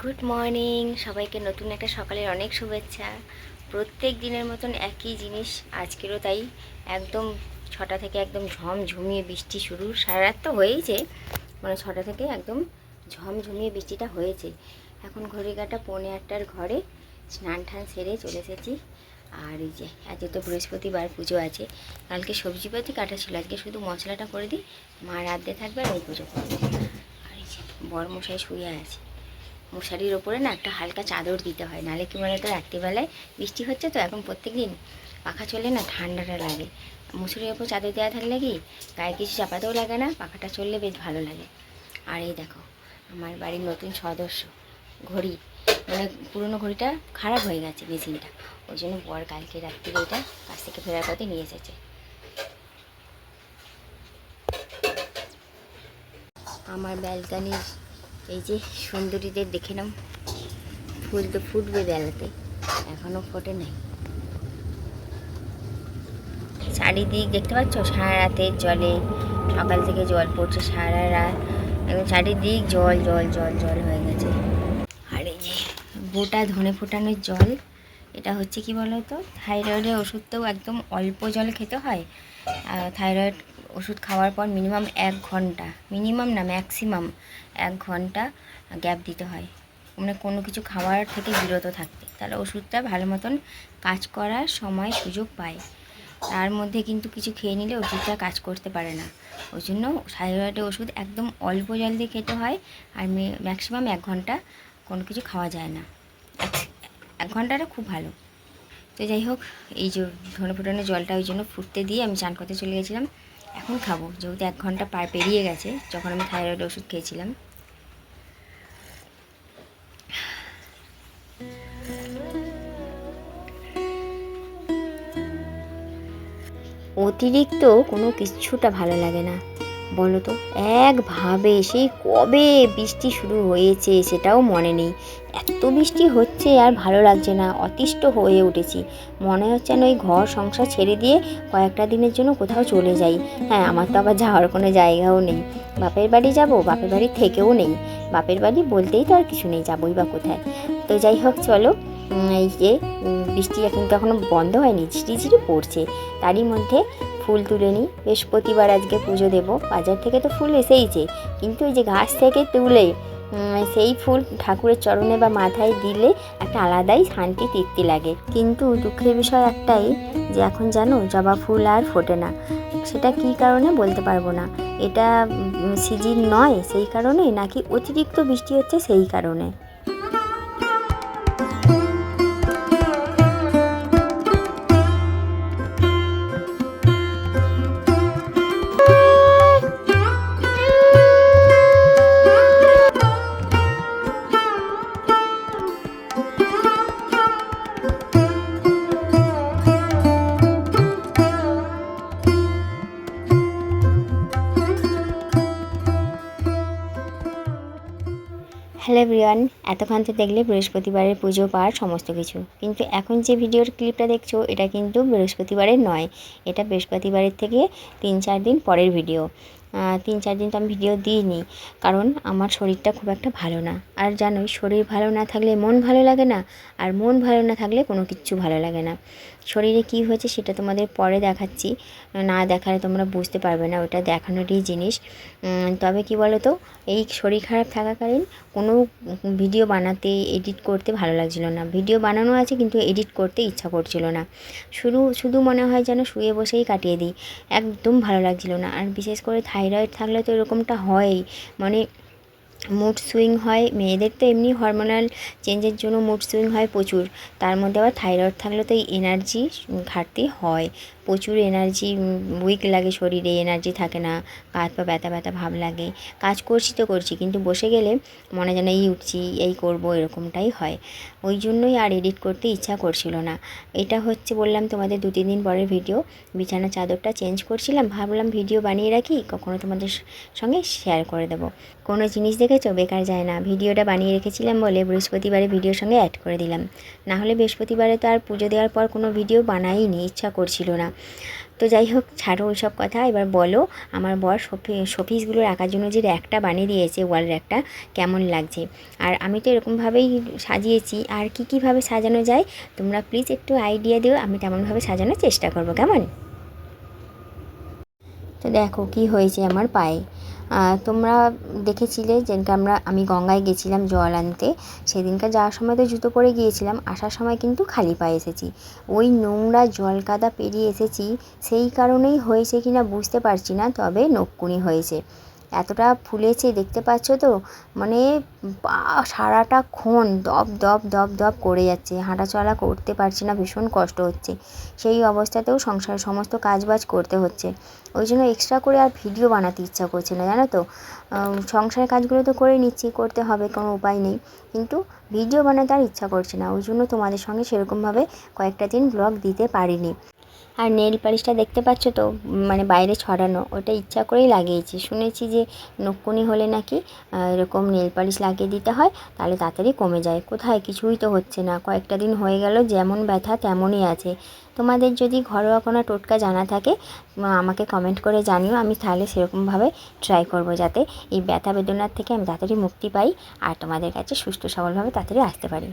Good morning সবাইকে নতুন একটা সকালের অনেক শুভেচ্ছা। প্রত্যেক দিনের মতন একই জিনিস আজকেরও তাই। একদম 6টা থেকে একদম ঝমঝমিয়ে বৃষ্টি শুরু। সারা রাত তো হয়েইছে, মানে 6টা থেকে একদম ঝমঝমিয়ে বৃষ্টিটা হয়েছে। এখন ঘড়ি কাটা 7:45 ঘরে স্নান টান সেরে চলে এসেছি। আর এই যে আজকে তো বৃহস্পতিবার, পুজো আছে। কালকে সবজিপাতি কাটা ছিল, আজকে শুধু মশলাটা করে দিই, মা রাঁধতে থাকবে আর এই পুজো করবে। আর এই যে বরমশাই শুয়ে আছে, মশারির ওপরে না একটা হালকা চাদর দিতে হয়, নাহলে কি বলে তো রাত্রিবেলায় বৃষ্টি হচ্ছে তো এখন প্রত্যেক দিন পাখা চলে না, ঠান্ডাটা লাগে। মশারির ওপর চাদর দেওয়া থাকলে কি গায়ে কিছু চাপাতেও লাগে না, পাখাটা চললে বেশ ভালো লাগে। আর এই দেখো আমার বাড়ির নতুন সদস্য ঘড়ি, মানে পুরনো ঘড়িটা খারাপ হয়ে গেছে মেশিনটা, ওই জন্য বর কালকে রাত্রিরে এটা কাছ থেকে ফেরার পথে নিয়ে এসেছে। আমার ব্যালকানির এই যে সুন্দরীদের দেখে নাও, ফুল তো ফুটবে বেলাতে, এখনও ফোটে নাই। চারিদিক দেখতে পাচ্ছ সারা রাতের জলে, সকাল থেকে জল পড়ছে সারা রাত, একদম চারিদিক জল জল জল জল হয়ে গেছে। আর এই যে গোটা ধনে ফোটানোর জল, এটা হচ্ছে কি বলো তো, থাইরয়েডের ওষুধটাও একদম অল্প জলে খেতে হয়। থাইরয়েড ওষুধ খাওয়ার পর মিনিমাম 1 ঘন্টা, মিনিমাম না ম্যাক্সিমাম 1 ঘন্টা গ্যাপ দিতে হয়, মানে কোনো কিছু খাওয়ার থেকে বিরত থাকতে, তাহলে ওষুধটা ভালো মতন কাজ করার সময় সুযোগ পায়। তার মধ্যে কিন্তু কিছু খেয়ে নিলে ওষুধটা কাজ করতে পারে না, ওই জন্য থাইরয়েডের ওষুধ একদম অল্প জল দিয়ে খেতে হয়। আর ম্যাক্সিমাম 1 ঘন্টা কোনো কিছু খাওয়া যায় না, 1 ঘন্টাটা খুব ভালো। তো যাই হোক, এই যে ধনে ফোটানোর জলটা ওই জন্য ফুটতে দিয়ে আমি চান করতে চলে গেছিলাম। এখন খাবো, যেহেতু 1 ঘন্টা পেরিয়ে গেছে যখন আমি থাইরয়েড ওষুধ খেয়েছিলাম। অতিরিক্ত কোনো কিছুটা ভালো লাগে না, বলো তো। একভাবে সেই কবে বৃষ্টি শুরু হয়েছে সেটাও মনে নেই, এত বৃষ্টি হচ্ছে আর ভালো লাগছে না, অতিষ্ঠ হয়ে উঠেছি। মনে হচ্ছে না ওই ঘর সংসার ছেড়ে দিয়ে কয়েকটা দিনের জন্য কোথাও চলে যাই। হ্যাঁ, আমার তো আবার যাওয়ার কোনো জায়গাও নেই, বাপের বাড়ি যাব, বাপের বাড়ি থেকেও নেই, বাপের বাড়ি বলতেই তো আর কিছু নেই, যাবোই বা কোথায়। তো যাই হোক চলো, এই যে বৃষ্টি এখন তো এখনও বন্ধ হয়নি, ঝিরিঝিরি পড়ছে, তারই মধ্যে ফুল তুলে নিই। বৃহস্পতিবার আজকে পুজো দেব, বাজার থেকে তো ফুল এসেইছে, কিন্তু ওই যে গাছ থেকে তুলে সেই ফুল ঠাকুরের চরণে বা মাথায় দিলে একটা আলাদাই শান্তি তৃপ্তি লাগে। কিন্তু দুঃখের বিষয় একটাই, যে এখন জানো জবা ফুল আর ফোটে না। সেটা কী কারণে বলতে পারবো না, এটা সিজন নয় সেই কারণে, নাকি অতিরিক্ত বৃষ্টি হচ্ছে সেই কারণে। হ্যালো এভরিওয়ান, এতক্ষণ তো দেখলে বৃহস্পতিবারের পুজো পাঠ সমস্ত কিছু, কিন্তু এখন যে ভিডিওর ক্লিপটা দেখছো এটা কিন্তু বৃহস্পতিবারের নয়, এটা বৃহস্পতিবারের থেকে 3-4 দিন পরের ভিডিও। 3-4 দিন তো আমি ভিডিও দিইনি, কারণ আমার শরীরটা খুব একটা ভালো না। আর জানোই শরীর ভালো না থাকলে মন ভালো লাগে না, আর মন ভালো না থাকলে কোনো কিচ্ছু ভালো লাগে না। শরীরে কি হয়েছে সেটা তোমাদের পরে দেখাচ্ছি, না দেখালে তোমরা বুঝতে পারবে না, ওটা দেখানোরই জিনিস। তবে কি বলো তো, এই শরীর খারাপ থাকাকালীন কোনো ভিডিও বানাতে এডিট করতে ভালো লাগছিল না, ভিডিও বানানো আছে কিন্তু এডিট করতে ইচ্ছা করছিল না, শুধু মনে হয় যেন শুয়ে বসেই কাটিয়ে দিই, একদম ভালো লাগছিল না। আর বিশেষ করে থাইরয়েড থাকলে তো এরকমটা হয়ই, মানে মুড সুইং হয়, মেয়েদের তো এমনি হরমোনাল চেঞ্জের জন্য মুড সুইং হয় প্রচুর, তার মধ্যে আবার থাইরয়েড থাকলে তো এই এনার্জি ঘাটতি হয়, প্রচুর এনার্জি উইক লাগে, শরীরে এনার্জি থাকে না, হাত পা ব্যথা ব্যথা ভাব লাগে। কাজ করছি তো করছি, কিন্তু বসে গেলে মনে যেন এই উঠছি এই করব এরকমটাই হয়, ওই জন্যই আর এডিট করতে ইচ্ছা করছিল না। এটা হচ্ছে বললাম তোমাদের 2-3 দিন পরের ভিডিও। বিছানা চাদরটা চেঞ্জ করছিলাম, ভাবলাম ভিডিও বানিয়ে রাখি, কখনো তোমাদের সঙ্গে শেয়ার করে দেবো। কোনো জিনিস দেখেছো বেকার যায় না, ভিডিওটা বানিয়ে রেখেছিলাম বলে বৃহস্পতিবারে ভিডিওর সঙ্গে অ্যাড করে দিলাম, না হলে বৃহস্পতিবারে তো আর পুজো দেওয়ার পর কোনো ভিডিও বানাইনি, ইচ্ছা করছিল না। তো যাই হোক, ছাড়ো ওইসব কথা, এবার বলো আমার বর শোপিসগুলো রাখার জন্য যে র্যাকটা বানিয়ে দিয়েছে, ওয়াল র্যাকটা, কেমন লাগছে। আর আমি তো এরকমভাবেই সাজিয়েছি, আর কীভাবে সাজানো যায় তোমরা প্লিজ একটু আইডিয়া দিও, আমি তেমনভাবে সাজানোর চেষ্টা করবো, কেমন। তো দেখো কি হয়েছে আমার পায়ে। তোমরা দেখেছিলে যেদিনকে আমি গঙ্গায় গেছিলাম জল আনতে, সেদিনকে যাওয়ার সময় তো জুতো পরে গিয়েছিলাম, আসার সময় কিন্তু খালি পায়ে এসেছি। ওই নোংরা জল কাদা পেরিয়ে এসেছি, সেই কারণেই হয়েছে কিনা বুঝতে পারছি না, তবে নকুনি হয়েছে। এতটা ফুলেছে দেখতে পাচ্ছ তো, মানে পা সারাটাক্ষণ দপ দপ দপ দপ করে যাচ্ছে, হাঁটা চলা করতে পারছি না, ভীষণ কষ্ট হচ্ছে। সেই অবস্থাতেও সংসারের সমস্ত কাজবাজ করতে হচ্ছে, ওই জন্য এক্সট্রা করে আর ভিডিও বানাতে ইচ্ছা করছে না, জানো তো। সংসারের কাজগুলো তো করে নিচ্ছি, করতে হবে, কোনো উপায় নেই, কিন্তু ভিডিও বানাতে আর ইচ্ছা করছে না, ওই জন্য তোমাদের সঙ্গে সেরকমভাবে কয়েকটা দিন ব্লগ দিতে পারিনি। আর নেল পালিশটা দেখতে পাচ্ছ তো, মানে বাইরে ছড়ানো, ওটা ইচ্ছা করেই লাগিয়েছি। শুনেছি যে নকুনি হলে নাকি এরকম নেল পালিশ লাগিয়ে দিতে হয়, তাহলে তাড়াতাড়ি কমে যায়। কোথায়, কিছুই তো হচ্ছে না, কয়েকটা দিন হয়ে গেল, যেমন ব্যথা তেমনই আছে। তোমাদের যদি ঘরোয়া কোনো টোটকা জানা থাকে আমাকে কমেন্ট করে জানিও, আমি তাহলে সেরকমভাবে ট্রাই করব, যাতে এই ব্যথা বেদনার থেকে আমি তাড়াতাড়ি মুক্তি পাই আর তোমাদের কাছে সুস্থ সবলভাবে তাড়াতাড়ি আসতে পারি।